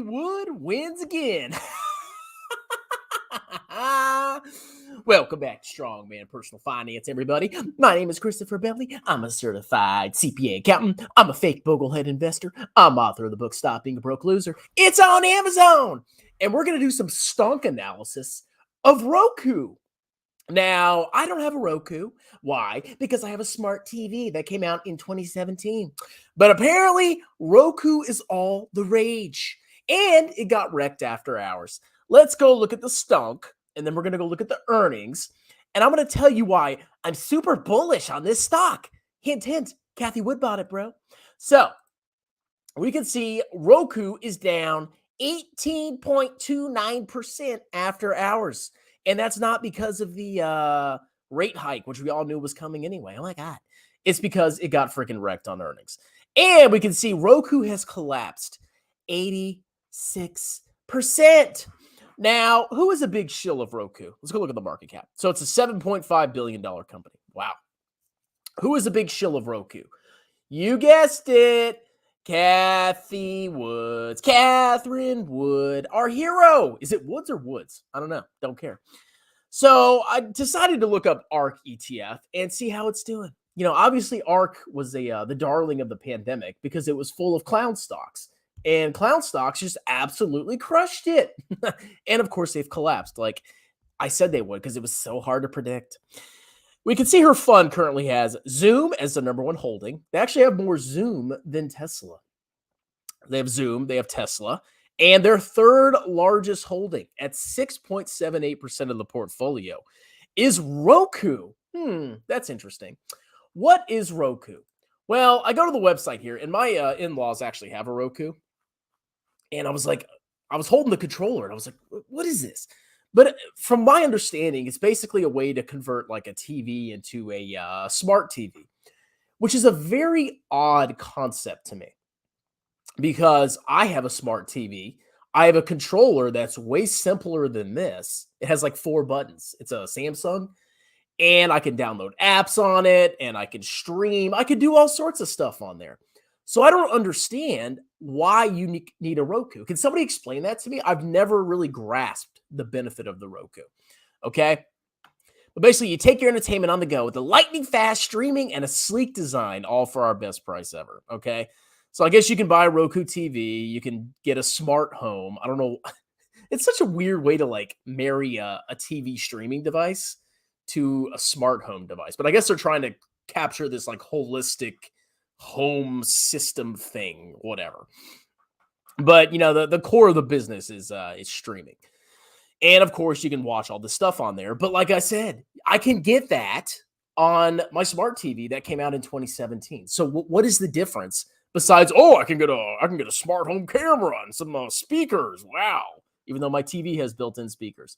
Cathie Wood wins again. Welcome back to Strongman Personal Finance, everybody. My name is Christopher Bentley. I'm a certified CPA accountant. I'm a fake boglehead investor. I'm author of the book Stop Being a Broke Loser. It's on Amazon. And we're going to do some stunk analysis of Roku. Now, I don't have a Roku. Why? Because I have a smart TV that came out in 2017. But apparently, Roku is all the rage. And it got wrecked after hours. Let's go look at the stunk, and then we're going to go look at the earnings. And I'm going to tell you why I'm super bullish on this stock. Hint, hint, Cathie Wood bought it, bro. So, we can see Roku is down 18.29% after hours. And that's not because of the rate hike, which we all knew was coming anyway. Oh, my God. It's because it got freaking wrecked on earnings. And we can see Roku has collapsed 86%. Now, who is a big shill of Roku? Let's go look at the market cap. So it's a $7.5 billion company. Wow. Who is a big shill of Roku? You guessed it. Cathie Woods. Catherine Wood. Our hero. Is it Woods or Woods? I don't know. Don't care. So I decided to look up ARK ETF and see how it's doing. You know, obviously ARK was the darling of the pandemic because it was full of clown stocks. And clown stocks just absolutely crushed it. And of course, they've collapsed like I said they would because it was so hard to predict. We can see her fund currently has Zoom as the number one holding. They actually have more Zoom than Tesla. They have Zoom, they have Tesla, and their third largest holding at 6.78% of the portfolio is Roku. That's interesting. What is Roku? Well, I go to the website here, and my in-laws actually have a Roku. And I was holding the controller, and I was like, what is this? But from my understanding, it's basically a way to convert like a TV into a smart TV, which is a very odd concept to me because I have a smart TV. I have a controller that's way simpler than this. It has like 4 buttons. It's a Samsung, and I can download apps on it, and I can stream. I can do all sorts of stuff on there. So I don't understand why you need a Roku. Can somebody explain that to me? I've never really grasped the benefit of the Roku. Okay. But basically, you take your entertainment on the go with the lightning fast streaming and a sleek design, all for our best price ever. Okay. So I guess you can buy a Roku TV. You can get a smart home. I don't know. It's such a weird way to like marry a TV streaming device to a smart home device. But I guess they're trying to capture this like holistic home system thing, whatever. But you know, the core of the business is streaming. And of course, you can watch all the stuff on there. But like I said, I can get that on my smart TV that came out in 2017. So what is the difference besides, I can get a smart home camera and some speakers. Wow. Even though my TV has built-in speakers.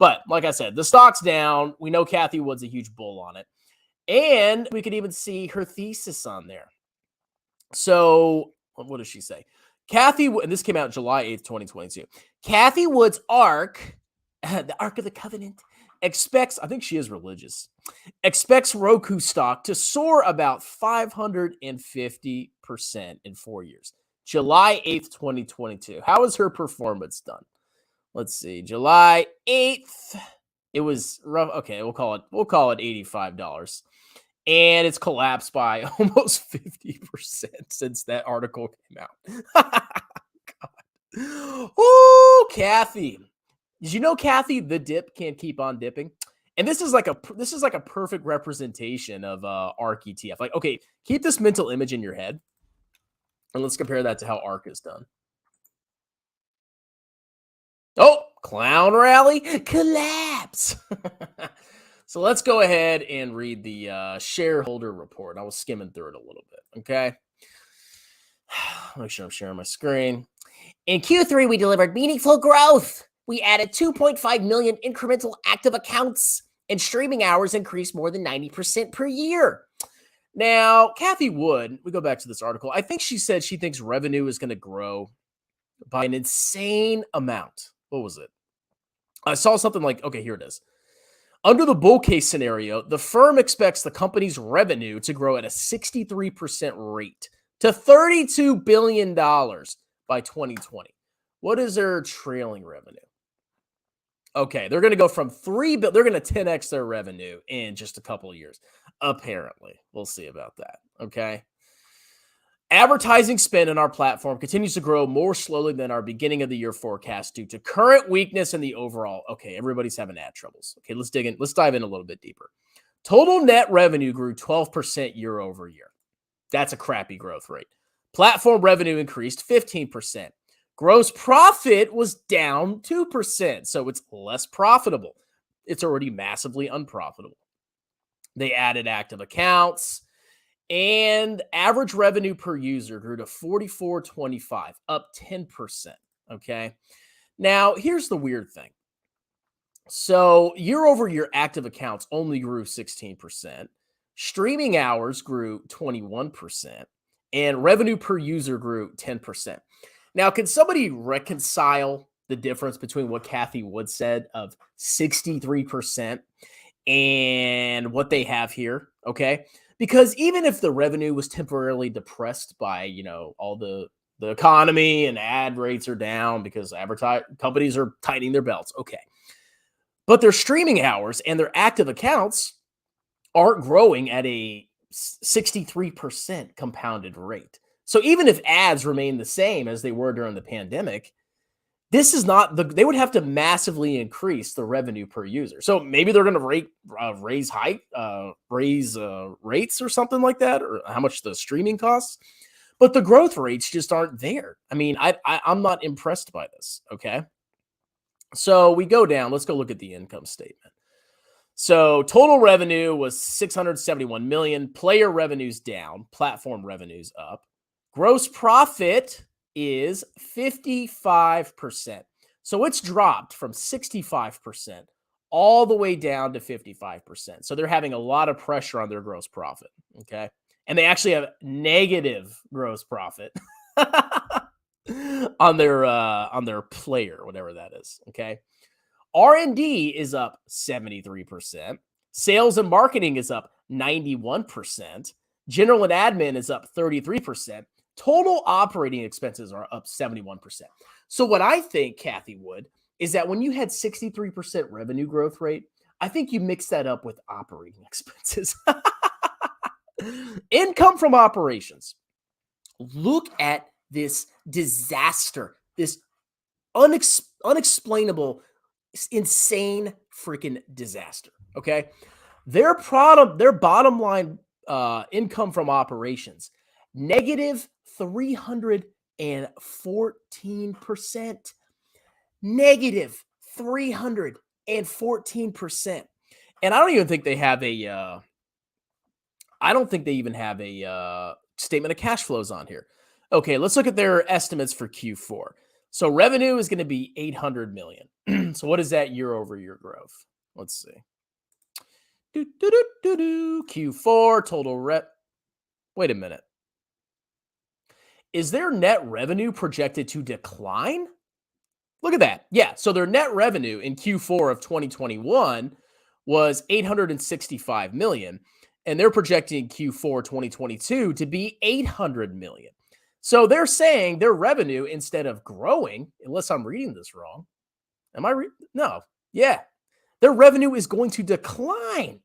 But like I said, the stock's down. We know Cathie Wood's a huge bull on it. And we could even see her thesis on there. So what does she say? Cathie, and this came out July 8th, 2022. Cathie Wood's ARK, the Ark of the Covenant, expects, I think she is religious, expects Roku stock to soar about 550% in 4 years. July 8th, 2022. How is her performance done? Let's see. July 8th. It was rough. Okay, we'll call it $85. And it's collapsed by almost 50% since that article came out. God. Oh, Cathie. Did you know, Cathie, the dip can't keep on dipping? And this is like a perfect representation of ARK ETF. Like, okay, keep this mental image in your head. And let's compare that to how ARK is done. Oh, clown rally, collapse. So let's go ahead and read the shareholder report. I was skimming through it a little bit, okay? Make sure I'm sharing my screen. In Q3, we delivered meaningful growth. We added 2.5 million incremental active accounts, and streaming hours increased more than 90% per year. Now, Cathie Wood, we go back to this article. I think she said she thinks revenue is going to grow by an insane amount. What was it? I saw something like, okay, here it is. Under the bull case scenario, the firm expects the company's revenue to grow at a 63% rate to $32 billion by 2020, What is their trailing revenue? Okay, they're going to go from they're going to 10x their revenue in just a couple of years. Apparently, we'll see about that. Okay. Advertising spend in our platform continues to grow more slowly than our beginning of the year forecast due to current weakness in the overall. Okay, everybody's having ad troubles. Okay, let's dig in. Let's dive in a little bit deeper. Total net revenue grew 12% year over year. That's a crappy growth rate. Platform revenue increased 15%. Gross profit was down 2%, so it's less profitable. It's already massively unprofitable. They added active accounts, and average revenue per user grew to $44.25, up 10%. Okay. Now, here's the weird thing. So, year over year active accounts only grew 16%. Streaming hours grew 21%, and revenue per user grew 10%. Now, can somebody reconcile the difference between what Cathie Wood said of 63% and what they have here? Okay. Because even if the revenue was temporarily depressed by, all the economy and ad rates are down because companies are tightening their belts. Okay. But their streaming hours and their active accounts aren't growing at a 63% compounded rate. So even if ads remain the same as they were during the pandemic, this is not they would have to massively increase the revenue per user. So maybe they're going to raise rates or something like that, or how much the streaming costs. But the growth rates just aren't there. I mean, I'm not impressed by this. Okay. So we go down. Let's go look at the income statement. So total revenue was $671 million. Player revenues down. Platform revenues up. Gross profit is 55%. So it's dropped from 65% all the way down to 55%. So they're having a lot of pressure on their gross profit. Okay. And they actually have negative gross profit on their player, whatever that is. Okay. R&D is up 73%. Sales and marketing is up 91%. General and admin is up 33%. Total operating expenses are up 71%. So what I think, Cathie Wood, is that when you had 63% revenue growth rate, I think you mix that up with operating expenses. Income from operations. Look at this disaster, this unexplainable, insane freaking disaster. Okay. Their bottom line income from operations, negative 314%. Negative 314%. And I don't even think they have a statement of cash flows on here. Okay, let's look at their estimates for Q4. So revenue is going to be $800 million. So what is that year over year growth? Let's see. Q4 total Wait a minute. Is their net revenue projected to decline? Look at that. Yeah. So their net revenue in Q4 of 2021 was $865 million, and they're projecting Q4 2022 to be $800 million. So they're saying their revenue, instead of growing, unless I'm reading this wrong. Am I? No. Yeah. Their revenue is going to decline.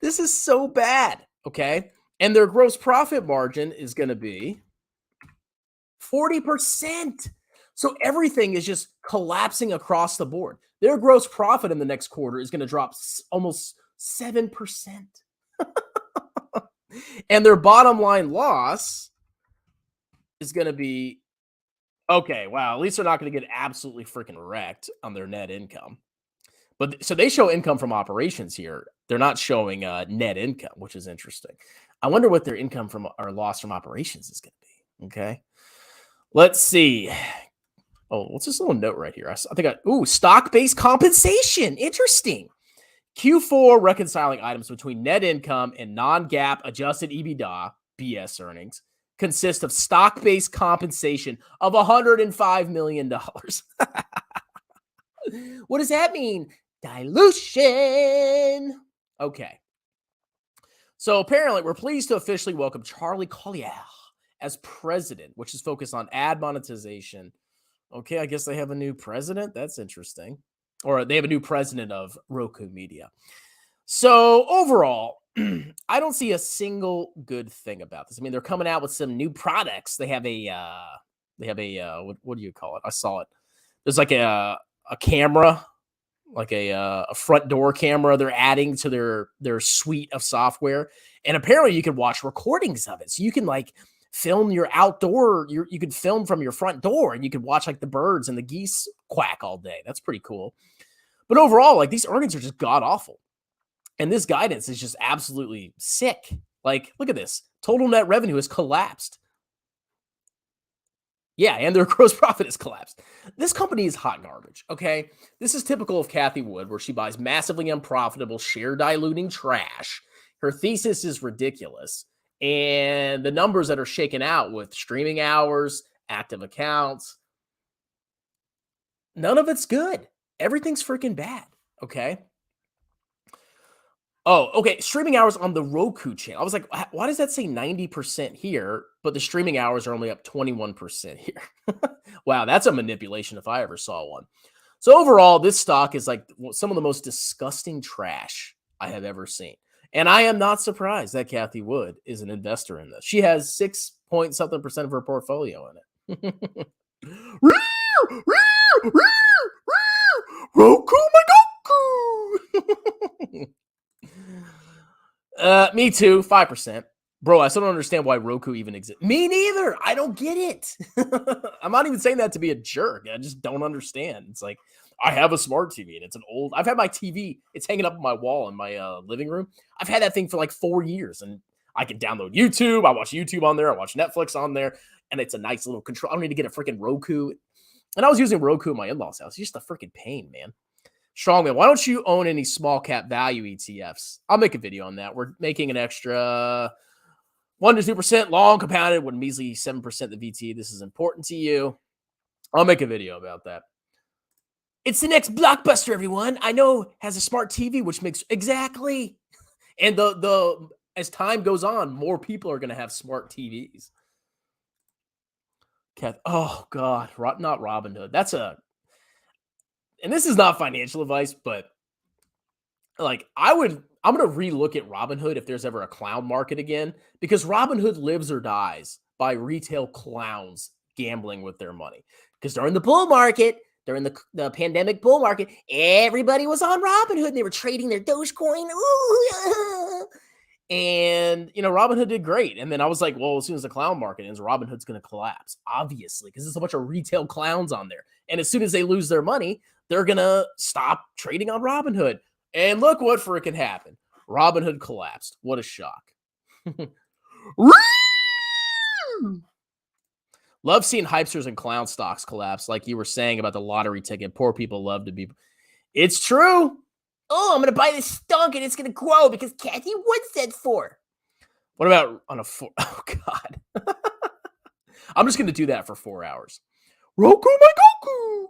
This is so bad. Okay. And their gross profit margin is going to be 40%. So everything is just collapsing across the board. Their gross profit in the next quarter is going to drop almost 7%. And their bottom line loss is going to be, okay, wow, at least they're not going to get absolutely freaking wrecked on their net income. But so they show income from operations here. They're not showing net income, which is interesting. I wonder what their income from or loss from operations is going to be. Okay. Let's see. Oh, what's this little note right here? I think stock-based compensation. Interesting. Q4 reconciling items between net income and non-GAAP adjusted EBITDA, BS earnings, consist of stock-based compensation of $105 million. What does that mean? Dilution. Okay. So apparently we're pleased to officially welcome Charlie Collier as president, which is focused on ad monetization. Okay, I guess they have a new president. That's interesting. Or they have a new president of Roku Media. So overall, I don't see a single good thing about this. I mean, they're coming out with some new products. They have a what do you call it? I saw it. There's like a camera, like a front door camera they're adding to their suite of software. And apparently you can watch recordings of it. So you can like film your outdoor, you could film from your front door and you could watch like the birds and the geese quack all day. That's pretty cool. But overall, like these earnings are just god awful. And this guidance is just absolutely sick. Like, look at this. Total net revenue has collapsed. Yeah, and their gross profit has collapsed. This company is hot garbage, okay? This is typical of Cathie Wood, where she buys massively unprofitable, share-diluting trash. Her thesis is ridiculous. And the numbers that are shaken out with streaming hours, active accounts, none of it's good. Everything's freaking bad, okay? Oh, okay. Streaming hours on the Roku channel. I was like, why does that say 90% here, but the streaming hours are only up 21% here? Wow, that's a manipulation if I ever saw one. So overall, this stock is like some of the most disgusting trash I have ever seen. And I am not surprised that Cathie Wood is an investor in this. She has 6 point something percent of her portfolio in it. Roku, my Goku! Me too, 5%. Bro, I still don't understand why Roku even exists. Me neither. I don't get it. I'm not even saying that to be a jerk. I just don't understand. It's like, I have a smart TV and it's an old, I've had my TV, it's hanging up on my wall in my living room. I've had that thing for like 4 years and I can download YouTube. I watch YouTube on there. I watch Netflix on there and it's a nice little control. I don't need to get a freaking Roku. And I was using Roku in my in-laws' house. It's just a freaking pain, man. Strongman, why don't you own any small cap value ETFs? I'll make a video on that. We're making an extra 1 to 2% long compounded with measly 7% the VT. This is important to you. I'll make a video about that. It's the next blockbuster, everyone. I know has a smart TV, which makes exactly. And the as time goes on, more people are going to have smart TVs. Oh God, not Robinhood. And this is not financial advice, but like I'm going to relook at Robinhood if there's ever a clown market again, because Robinhood lives or dies by retail clowns gambling with their money. Because during the bull market, during the pandemic bull market, everybody was on Robinhood and they were trading their Dogecoin. Ooh. And, Robinhood did great. And then I was like, well, as soon as the clown market ends, Robinhood's going to collapse, obviously, because there's a bunch of retail clowns on there. And as soon as they lose their money, they're going to stop trading on Robinhood. And look what freaking happened. Robinhood collapsed. What a shock. Love seeing hypesters and clown stocks collapse, like you were saying about the lottery ticket. Poor people love to be. It's true. Oh, I'm going to buy this stunk and it's going to grow because Cathie Wood said 4. What about on a 4? Oh, God. I'm just going to do that for 4 hours. Roku, my Goku.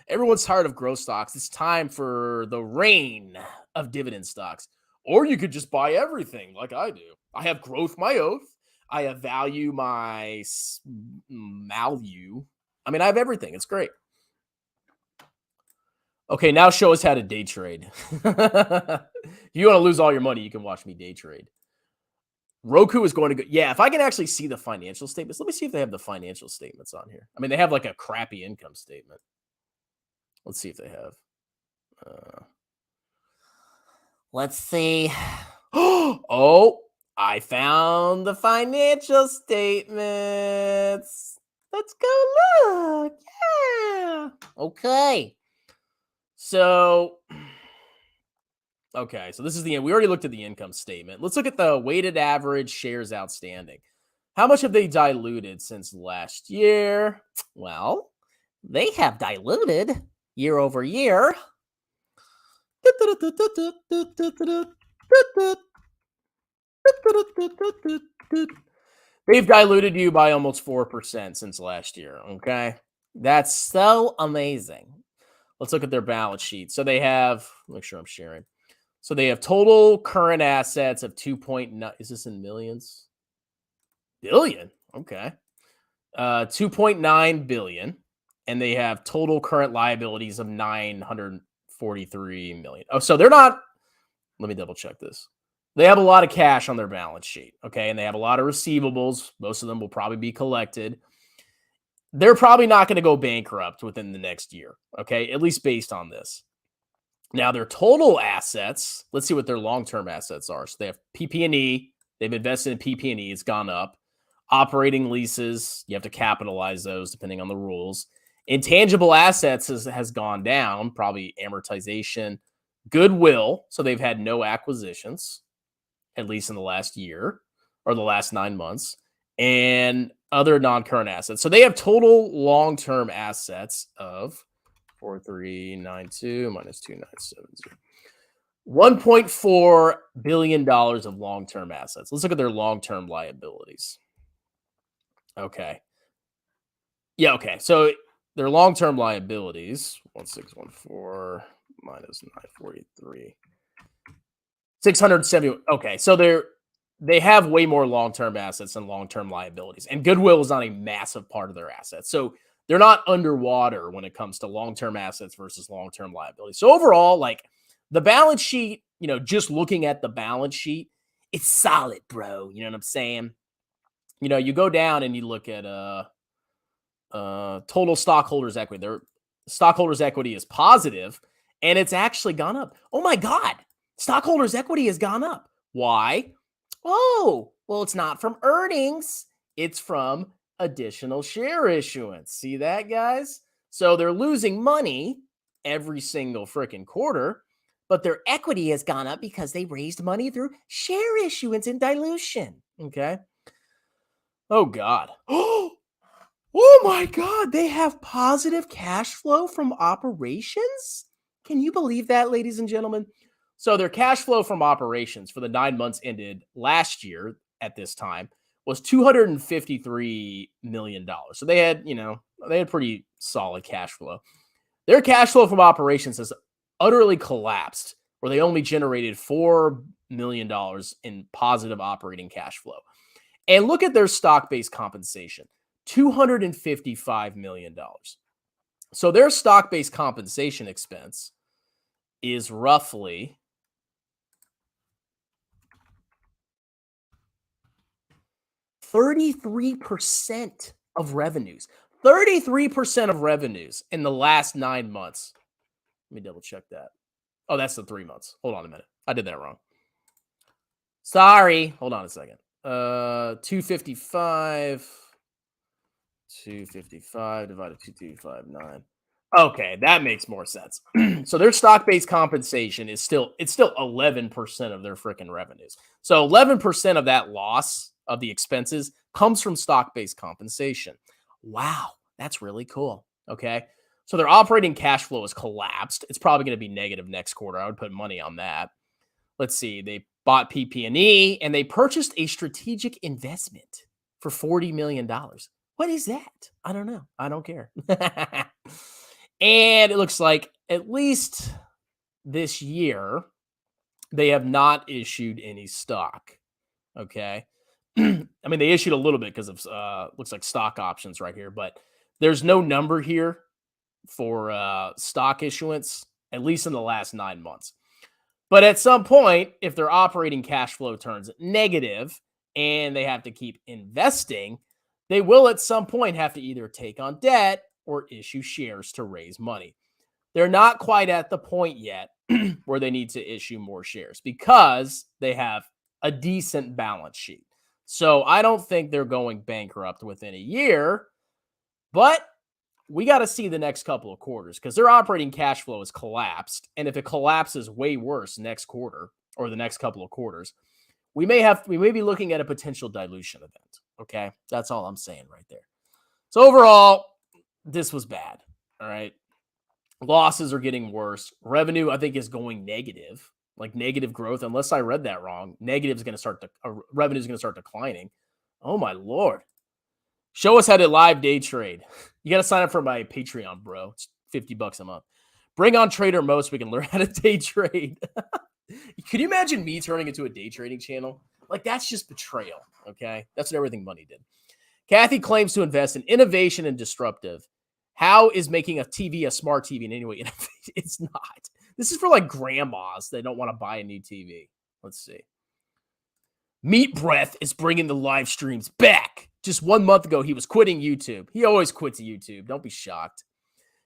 Everyone's tired of growth stocks. It's time for the reign of dividend stocks. Or you could just buy everything like I do. I have growth, my oath. I have value, my value. I mean, I have everything. It's great. Okay, now show us how to day trade. If you want to lose all your money, you can watch me day trade. Roku is going to go. Yeah, if I can actually see the financial statements. Let me see if they have the financial statements on here. I mean, they have like a crappy income statement. Let's see if they have. Let's see. Oh, I found the financial statements. Let's go look. Yeah. Okay. So this is the end. We already looked at the income statement. Let's look at the weighted average shares outstanding. How much have they diluted since last year? Well, they have diluted year over year. They've diluted you by almost 4% since last year. Okay. That's so amazing. Let's look at their balance sheet. So they have, make sure I'm sharing. So they have total current assets of 2.9. Is this in millions? Billion. Okay. 2.9 billion. And they have total current liabilities of 943 million. Oh, so they're not, let me double check this. They have a lot of cash on their balance sheet. Okay. And they have a lot of receivables. Most of them will probably be collected. They're probably not going to go bankrupt within the next year. Okay. At least based on this. Now, their total assets, let's see what their long-term assets are. So they have PP&E. They've invested in PP&E. It's gone up. Operating leases, you have to capitalize those depending on the rules. Intangible assets has gone down, probably amortization. Goodwill, so they've had no acquisitions, at least in the last year or the last 9 months. And other non-current assets. So they have total long-term assets of 4392 minus 2970. $1.4 billion of long-term assets. Let's look at their long-term liabilities. Okay. Yeah, okay. So their long-term liabilities, 1614 minus 943. 670. Okay. So they have way more long-term assets than long-term liabilities. And goodwill is not a massive part of their assets. So they're not underwater when it comes to long-term assets versus long-term liabilities. So overall, like the balance sheet, just looking at the balance sheet, it's solid, bro. You know what I'm saying? You go down and you look at total stockholders equity. Their stockholders equity is positive, and it's actually gone up. Oh my God, stockholders equity has gone up. Why? Oh, well, it's not from earnings. It's from additional share issuance. See that, guys? So they're losing money every single freaking quarter, but their equity has gone up because they raised money through share issuance and dilution. Okay. Oh, God. Oh, my God. They have positive cash flow from operations? Can you believe that, ladies and gentlemen? So their cash flow from operations for the 9 months ended last year at this time was $253 million. So they had pretty solid cash flow. Their cash flow from operations has utterly collapsed, where they only generated $4 million in positive operating cash flow. And look at their stock-based compensation, $255 million. So their stock-based compensation expense is roughly 33% of revenues. 33% of revenues in the last 9 months. Let me double check that. Oh, that's the 3 months. Hold on a minute. I did that wrong. Sorry. Hold on a second. 255 divided 2259. Okay, that makes more sense. So their stock-based compensation is still 11% of their freaking revenues. So 11% of that loss of the expenses comes from stock-based compensation. Wow, that's really cool. Okay. So their operating cash flow has collapsed. It's probably going to be negative next quarter. I would put money on that. Let's see. They bought PP&E and they purchased a strategic investment for $40 million. What is that? I don't know. I don't care. And it looks like at least this year, they have not issued any stock. Okay. I mean, they issued a little bit because of looks like stock options right here, but there's no number here for stock issuance, at least in the last 9 months. But at some point, if their operating cash flow turns negative and they have to keep investing, they will at some point have to either take on debt or issue shares to raise money. They're not quite at the point yet where they need to issue more shares because they have a decent balance sheet. So I don't think they're going bankrupt within a year, but we got to see the next couple of quarters because their operating cash flow has collapsed. And if it collapses way worse next quarter or the next couple of quarters, we may be looking at a potential dilution event. Okay. That's all I'm saying right there. So overall, this was bad. All right. Losses are getting worse. Revenue, I think, is going negative, like negative growth. Unless I read that wrong, revenue is going to start declining. Oh my Lord. Show us how to live day trade. You got to sign up for my Patreon, bro. It's $50 a month. Bring on Trader Mo so we can learn how to day trade. Can you imagine me turning into a day trading channel? Like, that's just betrayal, okay? That's what everything money did. Cathie claims to invest in innovation and disruptive. How is making a TV a smart TV in any way? It's not. This is for like grandmas that don't want to buy a new TV. Let's see. Meat Breath is bringing the live streams back. Just 1 month ago, he was quitting YouTube. He always quits YouTube. Don't be shocked.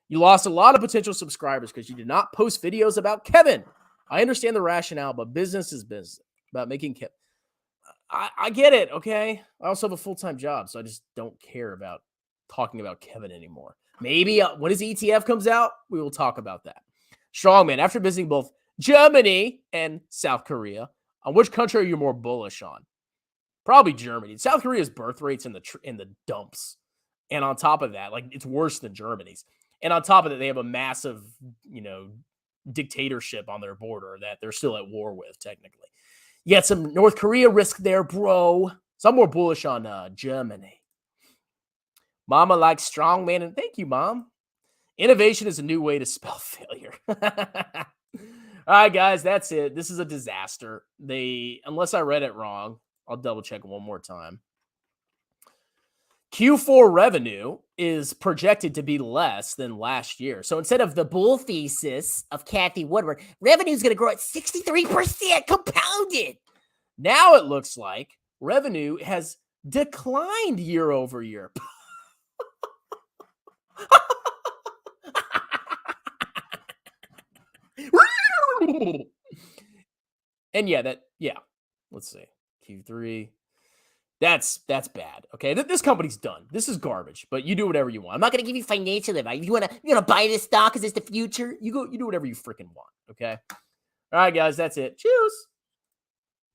You lost a lot of potential subscribers because you did not post videos about Kevin. I understand the rationale, but business is business. About making Kevin. I get it, okay? I also have a full-time job, so I just don't care about talking about Kevin anymore. Maybe when his ETF comes out, we will talk about that. Strongman, after visiting both Germany and South Korea, on which country are you more bullish on? Probably Germany. South Korea's birth rate's in the dumps. And on top of that, like, it's worse than Germany's. And on top of that, they have a massive, dictatorship on their border that they're still at war with, technically. You got some North Korea risk there, bro. So I'm more bullish on Germany. Mama likes strongman, and thank you, Mom. Innovation is a new way to spell failure. All right, guys, that's it. This is a disaster. Unless I read it wrong, I'll double check one more time. Q4 revenue is projected to be less than last year. So instead of the bull thesis of Cathie Woodward, revenue is going to grow at 63% compounded. Now it looks like revenue has declined year over year. And let's see. Q3. That's bad. Okay, this company's done. This is garbage. But you do whatever you want. I'm not going to give you financial advice. If you want to buy this stock because it's the future, you do whatever you freaking want. Okay. All right, guys, that's it. Cheers.